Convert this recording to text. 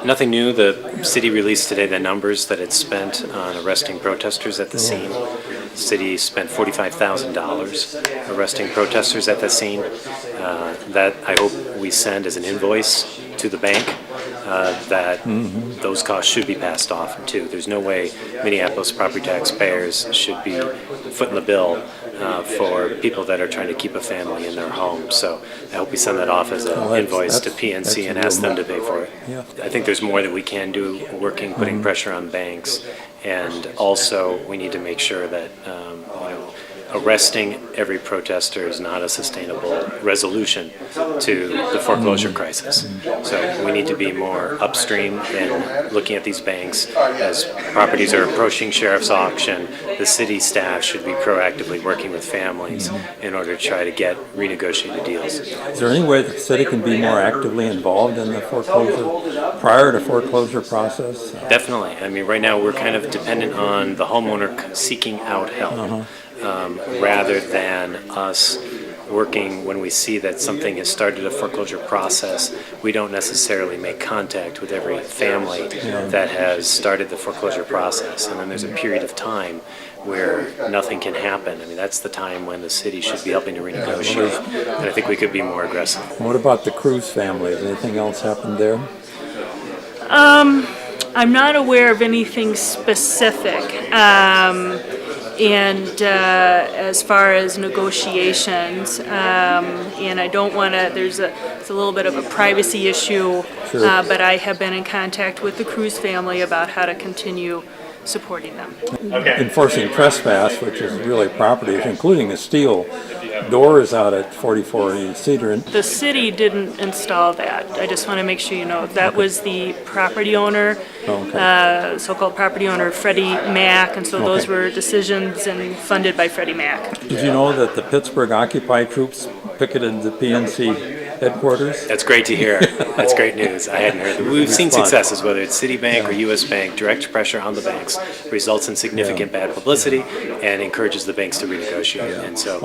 Nothing new. The city released today the numbers that it spent on arresting protesters at the scene. The city spent $45,000 arresting protesters at the scene. That I hope we send as an invoice to the bank. That those costs should be passed off too. There's no way Minneapolis property taxpayers should be footing the bill for people that are trying to keep a family in their home. So I hope we send that off as an invoice to PNC and ask them to pay for it. Yeah. I think there's more that we can do, putting pressure on banks, and also we need to make sure that arresting every protester is not a sustainable resolution to the foreclosure crisis. So we need to be more upstream in looking at these banks as properties are approaching sheriff's auction. The city staff should be proactively working with families in order to try to get renegotiated deals. Is there any way the city can be more actively involved in the foreclosure, prior to foreclosure process? Definitely. I mean, right now we're kind of dependent on the homeowner seeking out help. Rather than us working when we see that something has started a foreclosure process. We don't necessarily make contact with every family that has started the foreclosure process, and then there's a period of time where nothing can happen. I mean, that's the time when the city should be helping to renegotiate, and I think we could be more aggressive. What about the Cruz family? Has anything else happened there? I'm not aware of anything specific. And as far as negotiations, and I don't want to, it's a little bit of a privacy issue, but I have been in contact with the Cruz family about how to continue supporting them. Enforcing trespass, which is really property, including the steel doors out at 44 Cedar. The city didn't install that. I just want to make sure you know. That was the property owner, so-called property owner, Freddie Mac, and so those were decisions and funded by Freddie Mac. Did you know that the Pittsburgh Occupy troops picketed the PNC headquarters? That's great to hear. That's great news. I hadn't heard that. We've seen successes, whether it's Citibank or U.S. Bank. Direct pressure on the banks results in significant bad publicity and encourages the banks to renegotiate. And so.